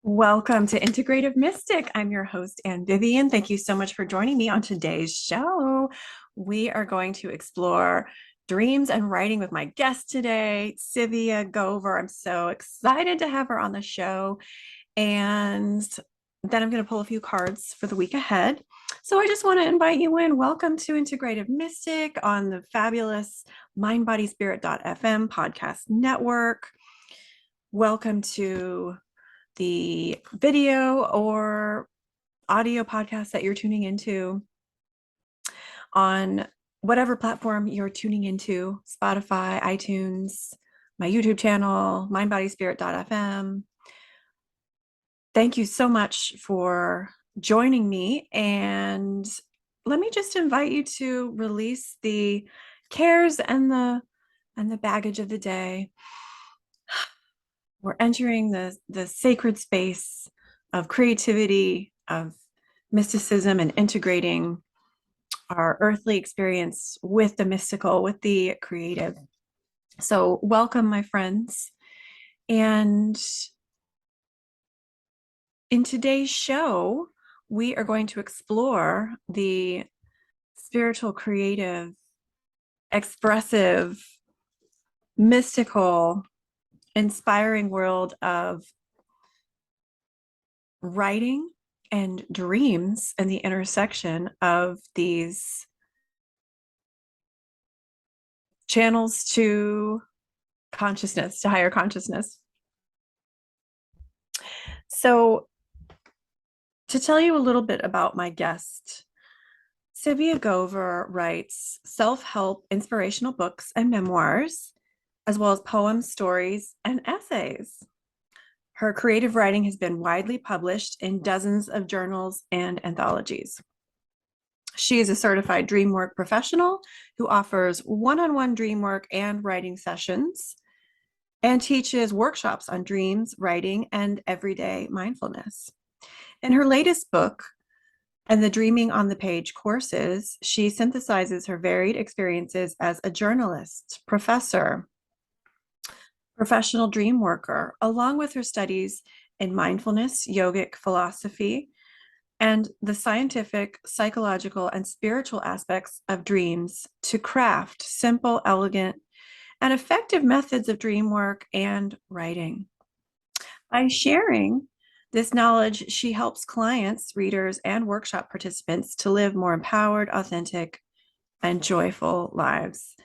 Welcome to Integrative Mystic. I'm your host, Ann Vivian. Thank you so much for joining me on today's show. We are going to explore dreams and writing with my guest today, Tzivia Gover. I'm so excited to have her on the show. And then I'm going to pull a few cards for the week ahead. So I just want to invite you in. Welcome to Integrative Mystic on the fabulous mindbodyspirit.fm podcast network. Welcome to the video or audio podcast that you're tuning into on whatever platform you're tuning into, Spotify, iTunes, my YouTube channel, mindbodyspirit.fm. Thank you so much for joining me. And let me just invite you to release the cares and the baggage of the day. We're entering the sacred space of creativity, of mysticism, and integrating our earthly experience with the mystical, with the creative. So welcome, my friends. And in today's show, we are going to explore the spiritual, creative, expressive, mystical, inspiring world of writing and dreams, and the intersection of these channels to consciousness, to higher consciousness. So to tell you a little bit about my guest, Tzivia Gover writes self-help inspirational books and memoirs, as well as poems, stories, and essays. Her creative writing has been widely published in dozens of journals and anthologies. She is a certified dreamwork professional who offers one-on-one dreamwork and writing sessions and teaches workshops on dreams, writing, and everyday mindfulness. In her latest book, and the Dreaming on the Page courses, she synthesizes her varied experiences as a journalist, professor, professional dream worker, along with her studies in mindfulness, yogic philosophy, and the scientific, psychological, and spiritual aspects of dreams to craft simple, elegant, and effective methods of dream work and writing. By sharing this knowledge, she helps clients, readers, and workshop participants to live more empowered, authentic, and joyful lives.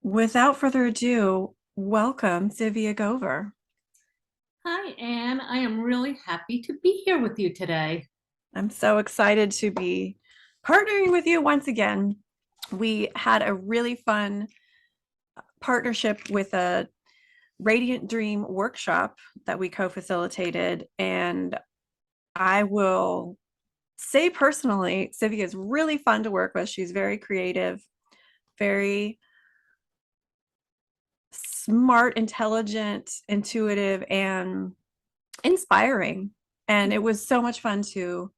Without further ado, welcome, Tzivia Gover. Hi, Anne. I am really happy to be here with you today. I'm so excited to be partnering with you once again. We had a really fun partnership with a Radiant Dream workshop that we co-facilitated, and I will say personally, Tzivia is really fun to work with. She's very creative, very smart, intelligent, intuitive, and inspiring. And it was so much fun to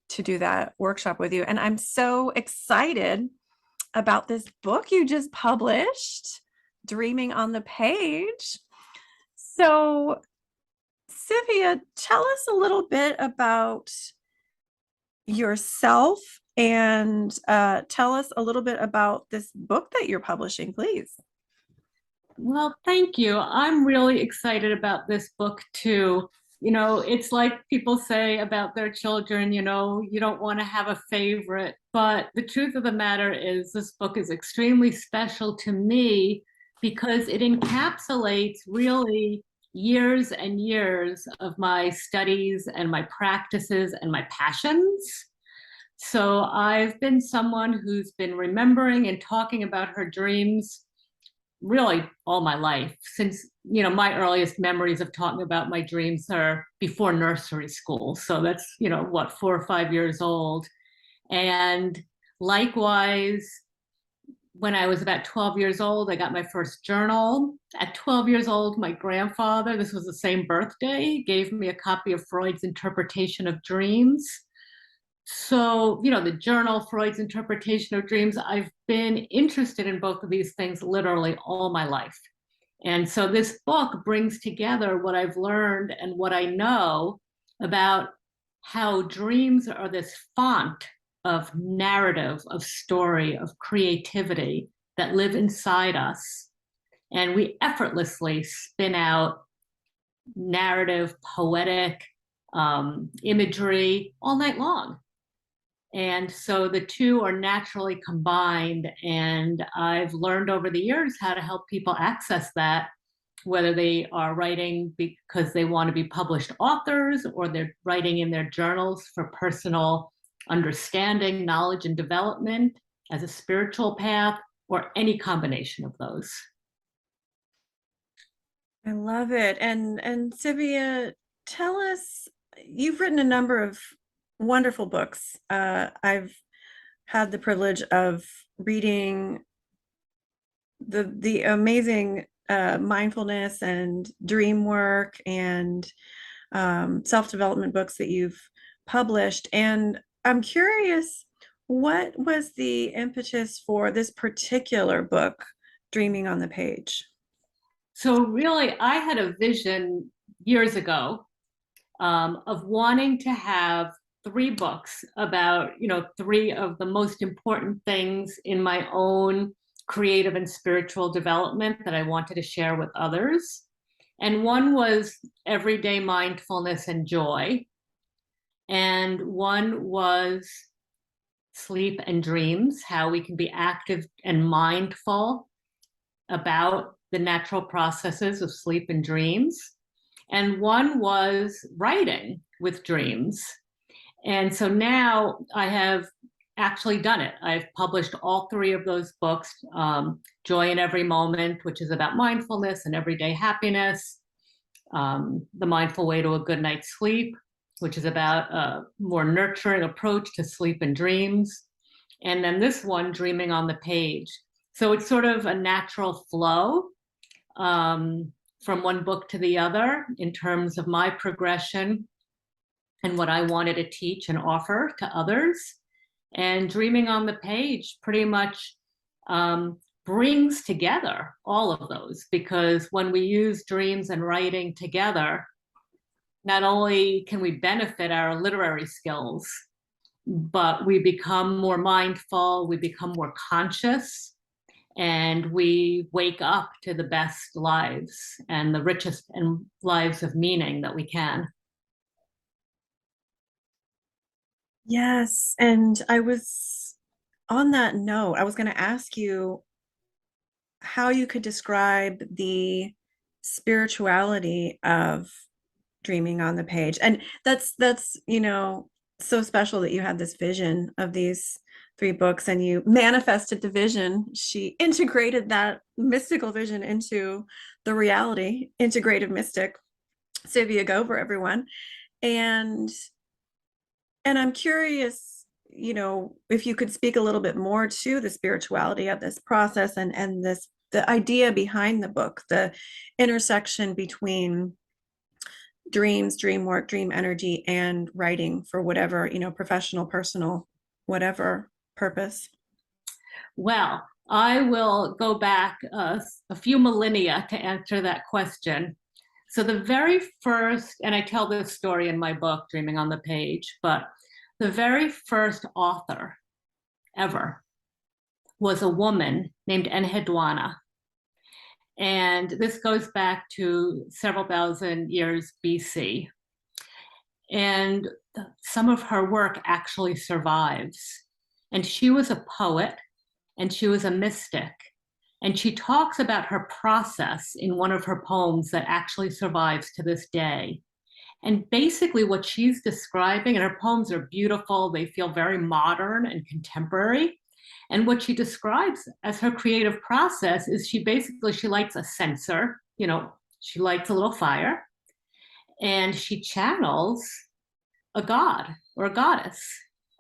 do that workshop with you. And I'm so excited about this book you just published, Dreaming on the Page. So, Tzivia, tell us a little bit about yourself and tell us a little bit about this book that you're publishing, please. Well, thank you. I'm really excited about this book too. It's like people say about their children, you don't want to have a favorite. But the truth of the matter is, this book is extremely special to me because it encapsulates really years and years of my studies and my practices and my passions. So I've been someone who's been remembering and talking about her dreams really all my life. Since my earliest memories of talking about my dreams are before nursery school, so that's 4 or 5 years old. And likewise, when I was about 12 years old, I got my first journal. At 12 years old, my grandfather, this was the same birthday, gave me a copy of Freud's Interpretation of Dreams. So, the journal, Freud's Interpretation of Dreams, I've been interested in both of these things literally all my life. And so this book brings together what I've learned and what I know about how dreams are this font of narrative, of story, of creativity that live inside us. And we effortlessly spin out narrative, poetic imagery all night long. And so the two are naturally combined. And I've learned over the years how to help people access that, whether they are writing because they want to be published authors or they're writing in their journals for personal understanding, knowledge, and development as a spiritual path, or any combination of those. I love it. And Tzivia, tell us, you've written a number of wonderful books. I've had the privilege of reading the amazing mindfulness and dream work and self-development books that you've published. And I'm curious, what was the impetus for this particular book, Dreaming on the Page? So, really, I had a vision years ago of wanting to have three books about, three of the most important things in my own creative and spiritual development that I wanted to share with others. And one was everyday mindfulness and joy. And one was sleep and dreams, how we can be active and mindful about the natural processes of sleep and dreams. And one was writing with dreams. And so now I have actually done it. I've published all three of those books, Joy in Every Moment, which is about mindfulness and everyday happiness, The Mindful Way to a Good Night's Sleep, which is about a more nurturing approach to sleep and dreams. And then this one, Dreaming on the Page. So it's sort of a natural flow from one book to the other in terms of my progression and what I wanted to teach and offer to others. And Dreaming on the Page pretty much brings together all of those, because when we use dreams and writing together, not only can we benefit our literary skills, but we become more mindful, we become more conscious, and we wake up to the best lives and the richest and lives of meaning that we can. Yes, and I was on that note, I was going to ask you how you could describe the spirituality of Dreaming on the Page. And that's so special that you had this vision of these three books and you manifested the vision. She integrated that mystical vision into the reality. Integrative mystic Tzivia Gover, everyone. And I'm curious, if you could speak a little bit more to the spirituality of this process and the idea behind the book, the intersection between dreams, dream work, dream energy, and writing for whatever, professional, personal, whatever purpose. Well, I will go back a few millennia to answer that question. So the very first, and I tell this story in my book, Dreaming on the Page, but the very first author ever was a woman named Enheduanna. And this goes back to several thousand years BC. And some of her work actually survives. And she was a poet and she was a mystic. And she talks about her process in one of her poems that actually survives to this day. And basically, what she's describing, and her poems are beautiful, they feel very modern and contemporary. And what she describes as her creative process is she lights a censer, she lights a little fire, and she channels a god or a goddess.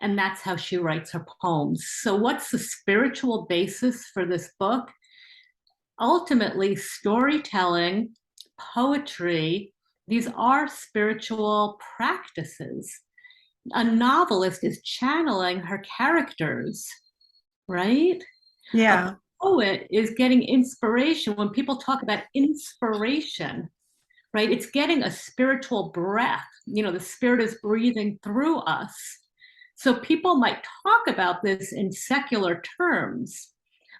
And that's how she writes her poems. So, what's the spiritual basis for this book? Ultimately, storytelling, poetry, these are spiritual practices. A novelist is channeling her characters, right? A Yeah. poet is getting inspiration. When people talk about inspiration, right, it's getting a spiritual breath. The spirit is breathing through us. So people might talk about this in secular terms.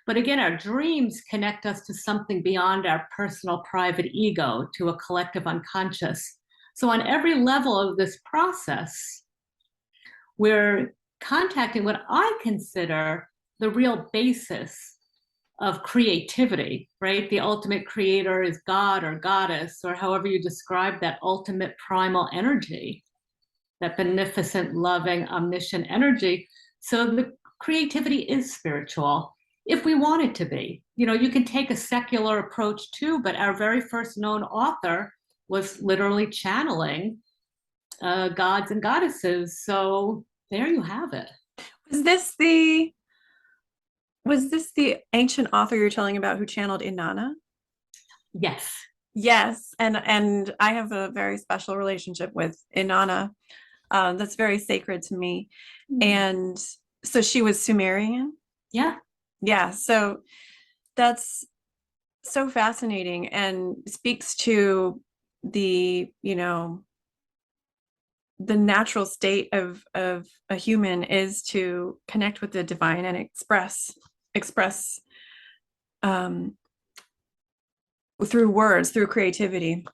But again, our dreams connect us to something beyond our personal private ego, to a collective unconscious. So on every level of this process, we're contacting what I consider the real basis of creativity, right? The ultimate creator is God or goddess, or however you describe that ultimate primal energy, that beneficent, loving, omniscient energy. So the creativity is spiritual if we want it to be. You can take a secular approach too, but our very first known author was literally channeling gods and goddesses. So there you have it. Was this the was this the ancient author you're telling about who channeled Inanna? Yes. Yes, and I have a very special relationship with Inanna. That's very sacred to me. And so she was Sumerian. Yeah. Yeah, so that's so fascinating and speaks to the, the natural state of a human is to connect with the divine and express um, through words, through creativity,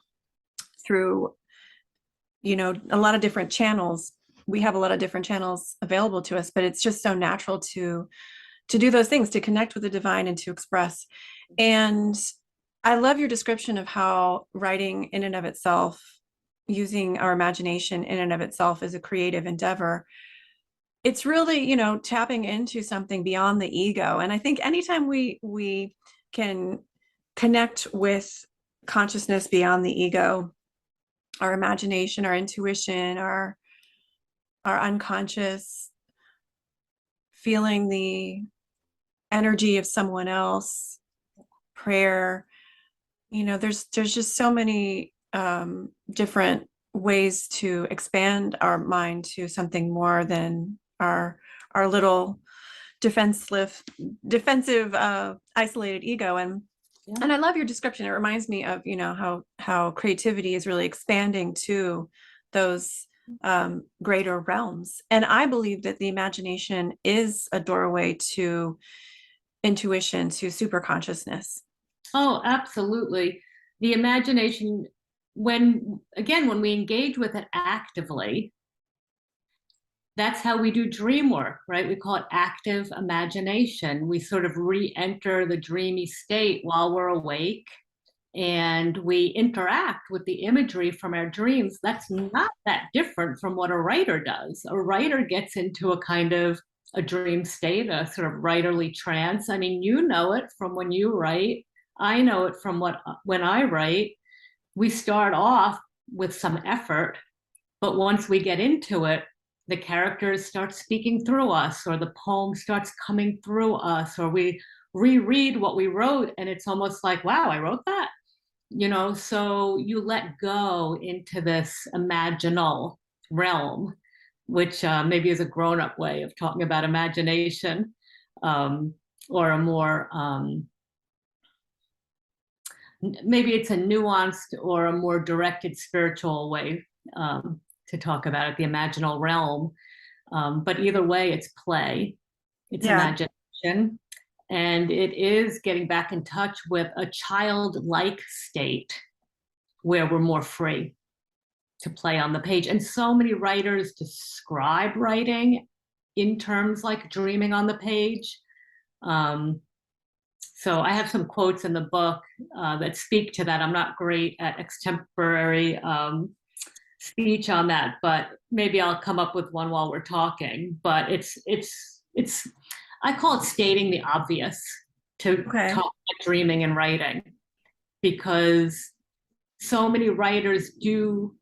through a lot of different channels. We have a lot of different channels available to us, but it's just so natural to do those things, to connect with the divine and to express. And I love your description of how writing in and of itself, using our imagination in and of itself, is a creative endeavor. It's really, tapping into something beyond the ego. And I think anytime we can connect with consciousness beyond the ego, our imagination, our intuition, our unconscious, feeling the energy of someone else, prayer, there's just so many different ways to expand our mind to something more than our little defensive isolated ego. And I love your description. It reminds me of how creativity is really expanding to those greater realms. And I believe that the imagination is a doorway to intuition, to super consciousness. Oh, absolutely. The imagination, when we engage with it actively, that's how we do dream work, right? We call it active imagination. We sort of re-enter the dreamy state while we're awake, and we interact with the imagery from our dreams. That's not that different from what a writer does. A writer gets into a kind of a dream state, a sort of writerly trance. I mean, you know it from when you write. I know it from when I write. We start off with some effort, but once we get into it, the characters start speaking through us, or the poem starts coming through us, or we reread what we wrote, and it's almost like, wow, I wrote that. So you let go into this imaginal realm, which maybe is a grown-up way of talking about imagination, or a more maybe it's a nuanced or a more directed spiritual way to talk about it, the imaginal realm. But either way, it's play, it's imagination, and it is getting back in touch with a childlike state where we're more free to play on the page. And so many writers describe writing in terms like dreaming on the page. So I have some quotes in the book that speak to that. I'm not great at extemporary speech on that, but maybe I'll come up with one while we're talking. But it's I call it stating the obvious to talk about dreaming and writing, because so many writers do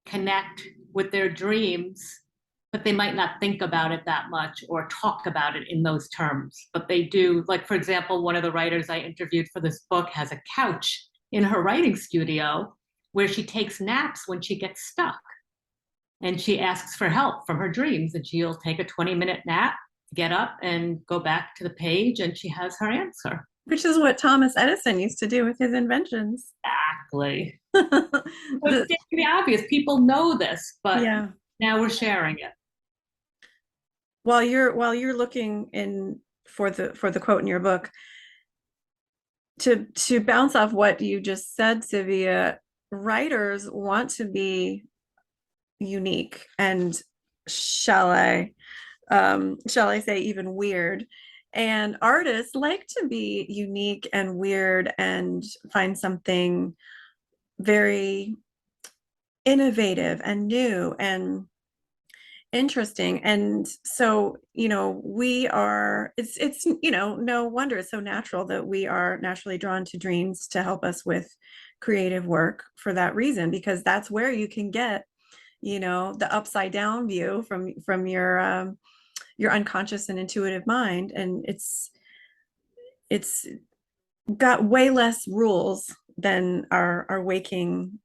connect with their dreams, but they might not think about it that much or talk about it in those terms. But they do. Like, for example, one of the writers I interviewed for this book has a couch in her writing studio where she takes naps when she gets stuck. And she asks for help from her dreams, and she'll take a 20-minute nap get up and go back to the page and she has her answer. Which is what Thomas Edison used to do with his inventions. Exactly. So it's The, stating the obvious. People know this, but yeah. now we're sharing it. While you're looking in for the quote in your book, to bounce off what you just said, Tzivia, writers want to be unique and shall I say even weird. And artists like to be unique and weird and find something very innovative and new and interesting. And so, we are, it's, no wonder it's so natural that we are naturally drawn to dreams to help us with creative work for that reason, because that's where you can get, the upside down view from your unconscious and intuitive mind. And it's got way less rules than our waking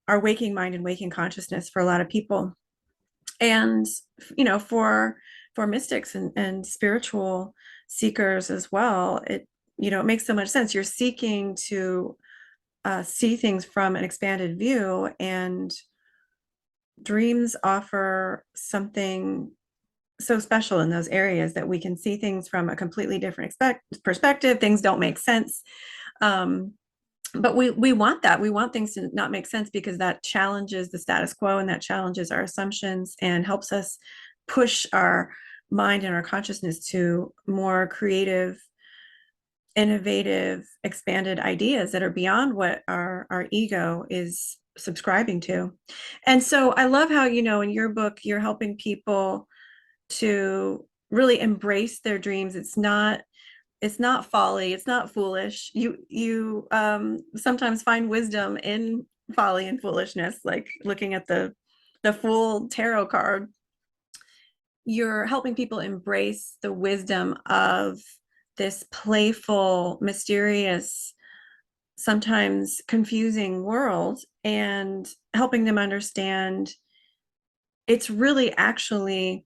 mind and waking consciousness for a lot of people. And for mystics and spiritual seekers as well, it makes so much sense. You're seeking to see things from an expanded view, and dreams offer something so special in those areas that we can see things from a completely different perspective. Things don't make sense. Um, but we want that. We want things to not make sense, because that challenges the status quo and that challenges our assumptions and helps us push our mind and our consciousness to more creative, innovative, expanded ideas that are beyond what our ego is subscribing to. And so I love how, in your book, you're helping people to really embrace their dreams. It's not folly, it's not foolish. You sometimes find wisdom in folly and foolishness, like looking at the Fool tarot card. You're helping people embrace the wisdom of this playful, mysterious, sometimes confusing world, and helping them understand it's really actually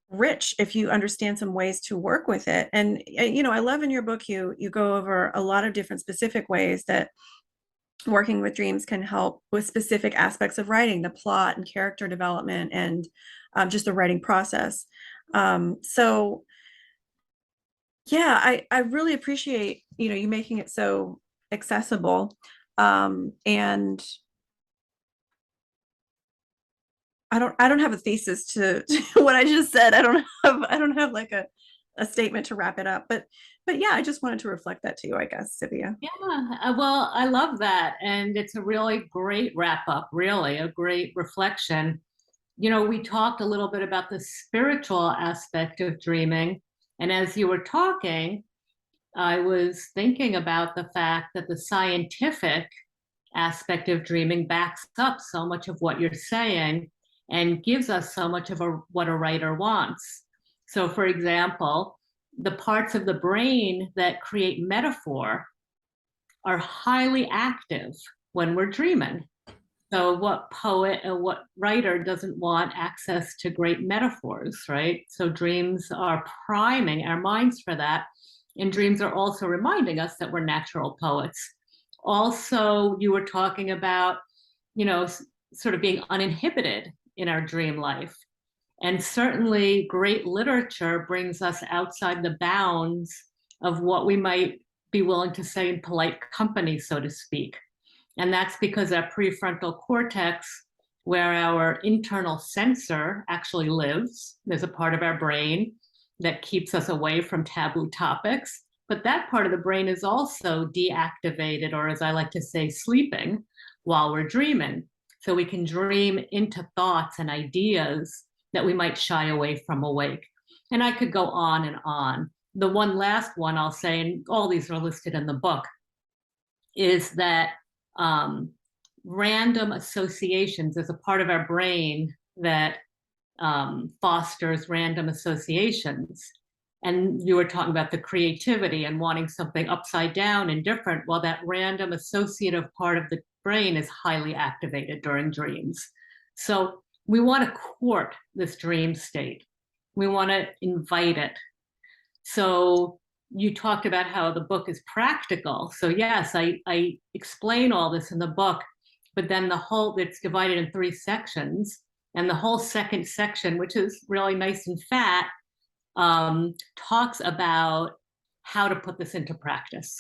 rich if you understand some ways to work with it. And I love in your book, you go over a lot of different specific ways that working with dreams can help with specific aspects of writing, the plot and character development, and just the writing process. So yeah, I really appreciate you making it so accessible. And I don't have a thesis to what I just said. I don't have like a statement to wrap it up. But yeah, I just wanted to reflect that to you, I guess, Tzivia. Yeah, well, I love that. And it's a really great wrap up, really, a great reflection. We talked a little bit about the spiritual aspect of dreaming. And as you were talking, I was thinking about the fact that the scientific aspect of dreaming backs up so much of what you're saying and gives us so much of what a writer wants. So, for example, the parts of the brain that create metaphor are highly active when we're dreaming. So, what poet or what writer doesn't want access to great metaphors, right? So, dreams are priming our minds for that. And dreams are also reminding us that we're natural poets. Also, you were talking about, sort of being uninhibited in our dream life. And certainly, great literature brings us outside the bounds of what we might be willing to say in polite company, so to speak. And that's because our prefrontal cortex, where our internal censor actually lives, there's a part of our brain that keeps us away from taboo topics. But that part of the brain is also deactivated, or as I like to say, sleeping while we're dreaming. So we can dream into thoughts and ideas that we might shy away from awake. And I could go on and on. The one last one I'll say, and all these are listed in the book, is that random associations is a part of our brain that fosters random associations. And you were talking about the creativity and wanting something upside down and different. Well, that random associative part of the brain is highly activated during dreams. So we want to court this dream state. We want to invite it. So you talked about how the book is practical. So yes, I explain all this in the book, but then it's divided in 3 sections. And the whole second section, which is really nice and fat, talks about how to put this into practice.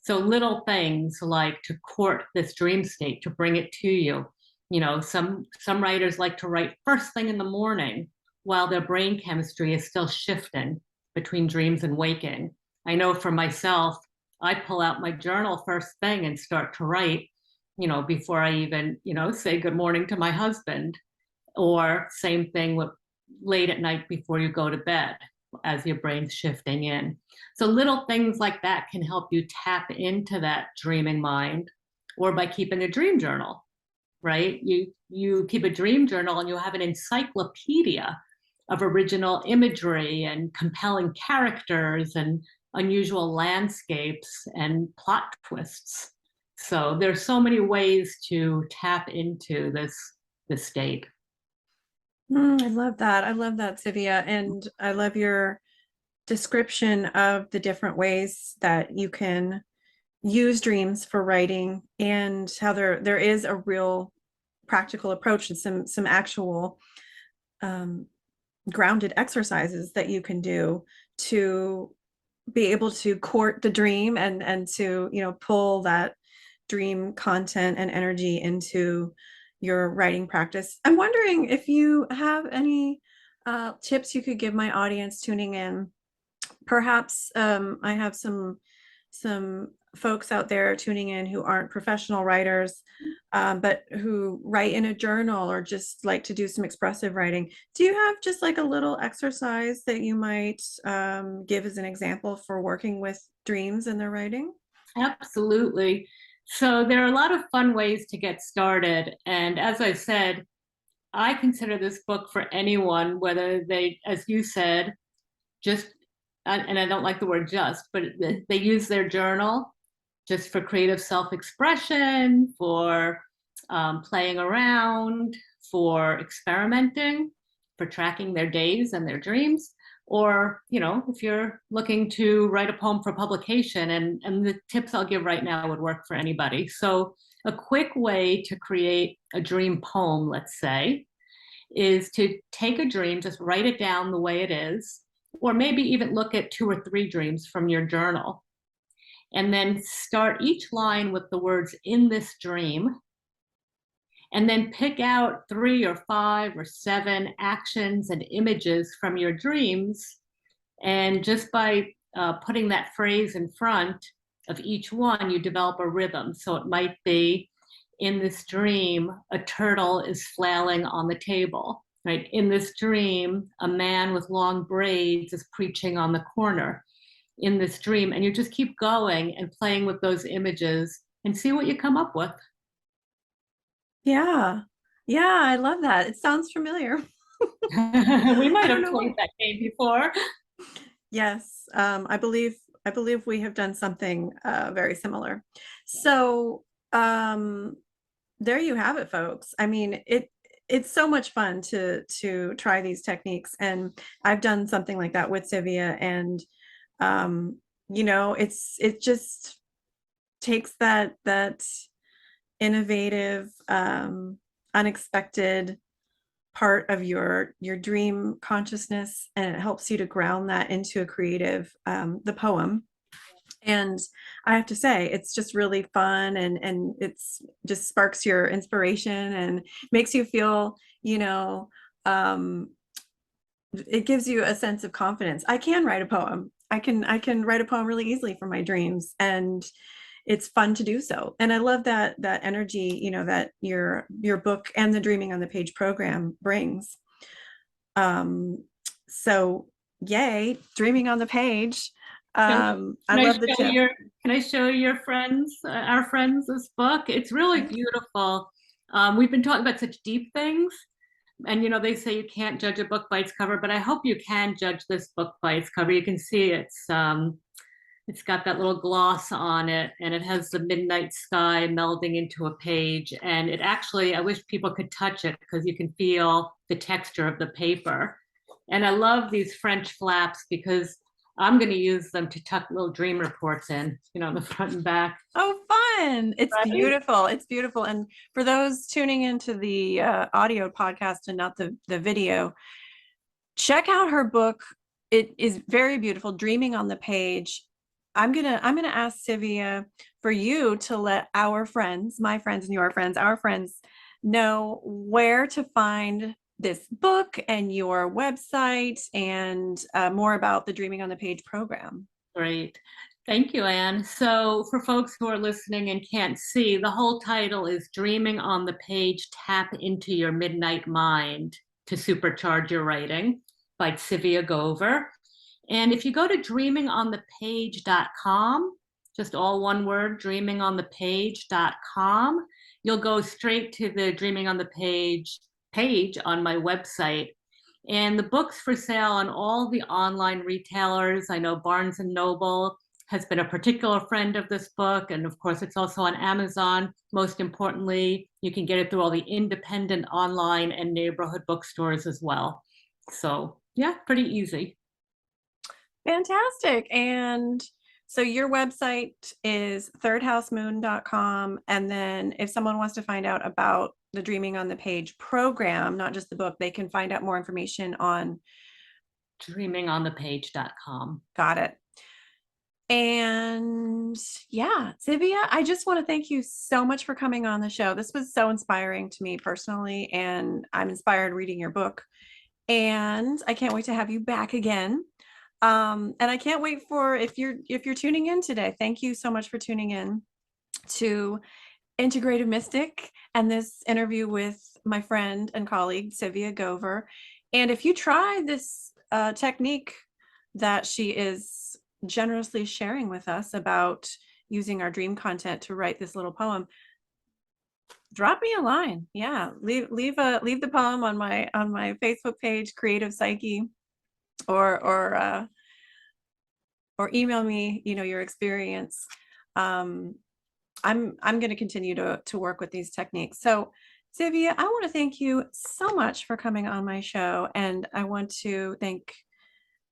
So little things like to court this dream state, to bring it to you. You know, some writers like to write first thing in the morning while their brain chemistry is still shifting between dreams and waking. I know for myself, I pull out my journal first thing and start to write, before I even, say good morning to my husband, or same thing with late at night before you go to bed as your brain's shifting in. So little things like that can help you tap into that dreaming mind, or by keeping a dream journal, right? You keep a dream journal and you'll have an encyclopedia of original imagery and compelling characters and unusual landscapes and plot twists. So there's so many ways to tap into this state. I love that. I love that, Tzivia. And I love your description of the different ways that you can use dreams for writing, and how there is a real practical approach and some actual grounded exercises that you can do to be able to court the dream and to pull that dream content and energy into your writing practice. I'm wondering if you have any tips you could give my audience tuning in. Perhaps I have some folks out there tuning in who aren't professional writers, but who write in a journal or just like to do some expressive writing. Do you have just like a little exercise that you might give as an example for working with dreams in their writing? Absolutely. So there are a lot of fun ways to get started. And as I said, I consider this book for anyone, whether they, as you said, just, and I don't like the word just, but they use their journal just for creative self-expression, for playing around, for experimenting, for tracking their days and their dreams. Or, if you're looking to write a poem for publication, and the tips I'll give right now would work for anybody. So a quick way to create a dream poem, let's say, is to take a dream, just write it down the way it is, or maybe even look at 2 or 3 dreams from your journal. And then start each line with the words "in this dream," and then pick out 3 or 5 or 7 actions and images from your dreams. And just by putting that phrase in front of each one, you develop a rhythm. So it might be, in this dream, a turtle is flailing on the table, right? In this dream, a man with long braids is preaching on the corner. In this dream, and you just keep going and playing with those images and see what you come up with. Yeah. Yeah, I love that. It sounds familiar. We might I don't have know played why. that game before. Yes, I believe we have done something very similar. So there you have it, folks. I mean, it's so much fun to try these techniques, and I've done something like that with Tzivia, and it just takes that innovative, unexpected part of your dream consciousness, and it helps you to ground that into a creative, the poem. And I have to say, it's just really fun, and it's just sparks your inspiration and makes you feel, um, it gives you a sense of confidence. I can write a poem. I can write a poem really easily from my dreams, and it's fun to do so. And I love that energy, that your book and the Dreaming on the Page program brings. So yay, Dreaming on the Page. Can, I love the tip. can I show your friends, our friends, this book? It's really beautiful. We've been talking about such deep things, and they say you can't judge a book by its cover, but I hope you can judge this book by its cover. You can see it's got that little gloss on it, and it has the midnight sky melding into a page. And it actually, I wish people could touch it because you can feel the texture of the paper. And I love these French flaps because I'm going to use them to tuck little dream reports in, the front and back. Oh, fun. It's Right? beautiful. It's beautiful. And for those tuning into the audio podcast and not the video, check out her book. It is very beautiful, Dreaming on the Page. I'm gonna ask Tzivia for you to let our friends, my friends and your friends, our friends, know where to find this book and your website and more about the Dreaming on the Page program. Great. Thank you, Anne. So for folks who are listening and can't see, the whole title is Dreaming on the Page, Tap into Your Midnight Mind to Supercharge Your Writing by Tzivia Gover. And if you go to dreamingonthepage.com, just all one word, dreamingonthepage.com, you'll go straight to the Dreaming on the page on my website. And the book's for sale on all the online retailers. I know Barnes and Noble has been a particular friend of this book. And of course, it's also on Amazon. Most importantly, you can get it through all the independent online and neighborhood bookstores as well. So yeah, pretty easy. Fantastic. And so your website is thirdhousemoon.com. And then if someone wants to find out about the Dreaming on the Page program, not just the book, they can find out more information on dreamingonthepage.com. Got it. And yeah, Tzivia, I just want to thank you so much for coming on the show. This was so inspiring to me personally, and I'm inspired reading your book. And I can't wait to have you back again. And I can't wait for if you're tuning in today. Thank you so much for tuning in to Integrative Mystic and this interview with my friend and colleague Tzivia Gover. And if you try this technique that she is generously sharing with us about using our dream content to write this little poem, drop me a line. Yeah, leave the poem on my Facebook page, Creative Psyche, or email me, your experience. I'm going to continue to work with these techniques. So, Tzivia, I want to thank you so much for coming on my show, and I want to thank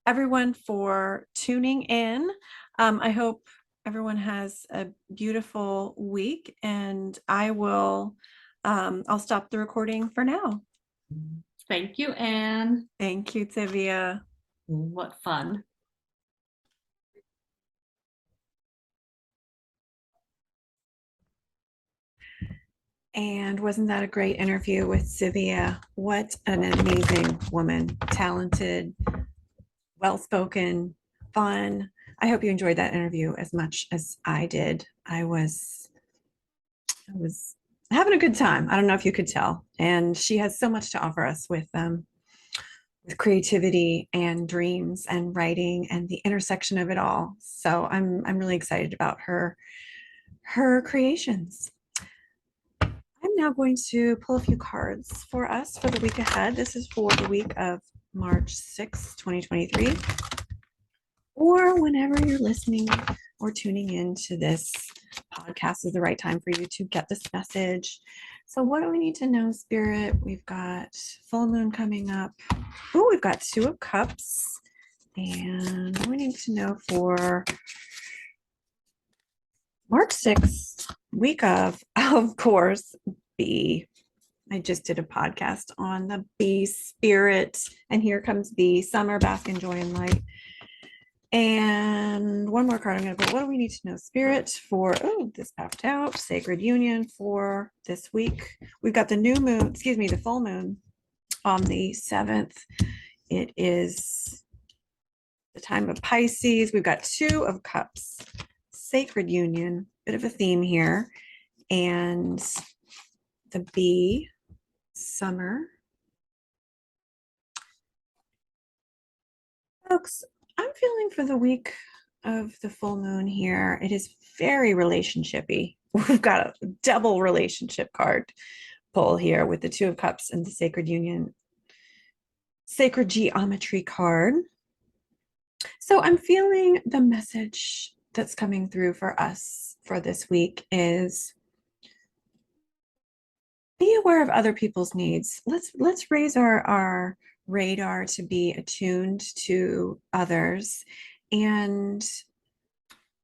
everyone for tuning in. I hope everyone has a beautiful week, and I'll stop the recording for now. Thank you, Anne. Thank you, Tzivia. What fun. And wasn't that a great interview with Tzivia? What an amazing woman, talented, well-spoken, fun. I hope you enjoyed that interview as much as I did. I was having a good time. I don't know if you could tell. And she has so much to offer us with creativity and dreams and writing and the intersection of it all. So I'm really excited about her creations. I'm now going to pull a few cards for us for the week ahead. This is for the week of March 6th, 2023, or whenever you're listening or tuning into this podcast is the right time for you to get this message. So what do we need to know, Spirit? We've got full moon coming up. Oh, we've got Two of Cups. And we need to know for March 6th, week of course, B. I just did a podcast on the B spirit. And here comes B, summer, bask in joy and light. And one more card I'm going to put. What do we need to know, Spirit, for, this popped out, Sacred Union for this week. We've got the the full moon on the 7th. It is the time of Pisces. We've got Two of Cups, Sacred Union, bit of a theme here. And the B, summer. Folks, I'm feeling for the week of the full moon here. It is very relationshipy. We've got a double relationship card pull here with the Two of Cups and the Sacred Union, Sacred Geometry card. So I'm feeling the message that's coming through for us for this week is be aware of other people's needs. Let's raise our radar to be attuned to others. And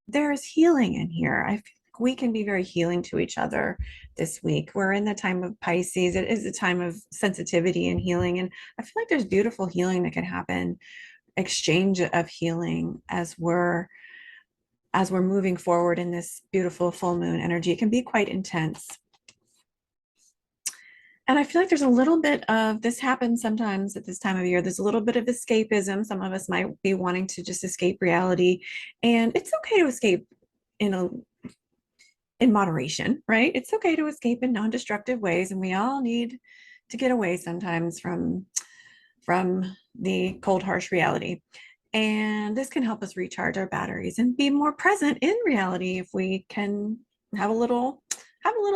there is healing in here. I feel like we can be very healing to each other this week. We're in the time of Pisces. It is a time of sensitivity and healing. And I feel like there's beautiful healing that can happen, exchange of healing as we're moving forward in this beautiful full moon energy. It can be quite intense. And I feel like there's a little bit of this happens sometimes at this time of year. There's a little bit of escapism. Some of us might be wanting to just escape reality. And it's okay to escape in a in moderation, right? It's okay to escape in non-destructive ways. And we all need to get away sometimes from the cold, harsh reality. And this can help us recharge our batteries and be more present in reality if we can have a little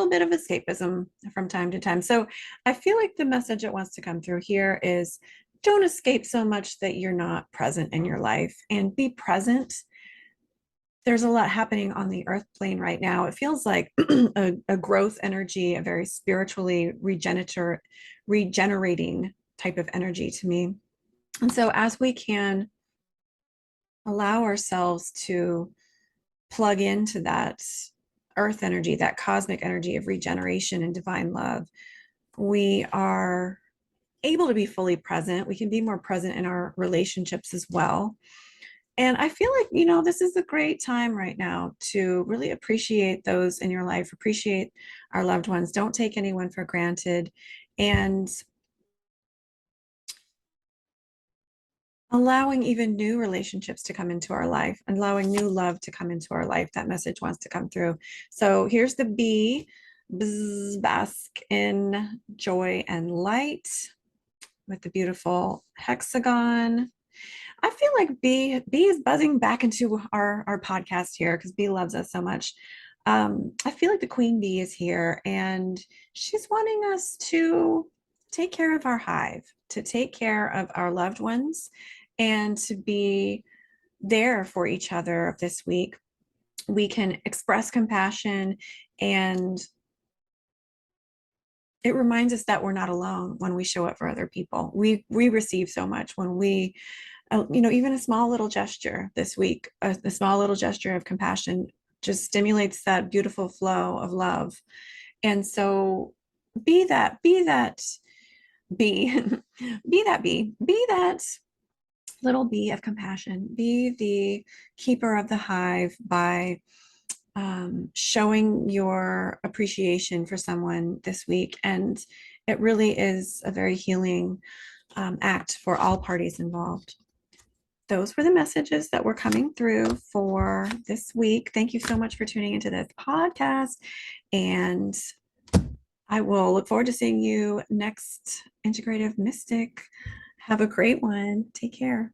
bit of escapism from time to time. So I feel like the message that wants to come through here is don't escape so much that you're not present in your life, and be present. There's a lot happening on the earth plane right now. It feels like a growth energy, a very spiritually regenerating type of energy to me. And so as we can allow ourselves to plug into that earth energy, that cosmic energy of regeneration and divine love, we are able to be fully present. We can be more present in our relationships as well. And I feel like, this is a great time right now to really appreciate those in your life, appreciate our loved ones. Don't take anyone for granted. And allowing even new relationships to come into our life, and allowing new love to come into our life. That message wants to come through. So here's the bee. Bzz, bask in joy and light with the beautiful hexagon. I feel like B is buzzing back into our podcast here because B loves us so much. I feel like the queen bee is here, and she's wanting us to take care of our hive, to take care of our loved ones, and to be there for each other this week. We can express compassion, and it reminds us that we're not alone when we show up for other people. We receive so much when we even a small little gesture this week, a small little gesture of compassion just stimulates that beautiful flow of love. And so be that bee, be that little bee of compassion, be the keeper of the hive by showing your appreciation for someone this week. And it really is a very healing act for all parties involved. Those were the messages that were coming through for this week. Thank you so much for tuning into this podcast. And I will look forward to seeing you next Integrative Mystic. Have a great one. Take care.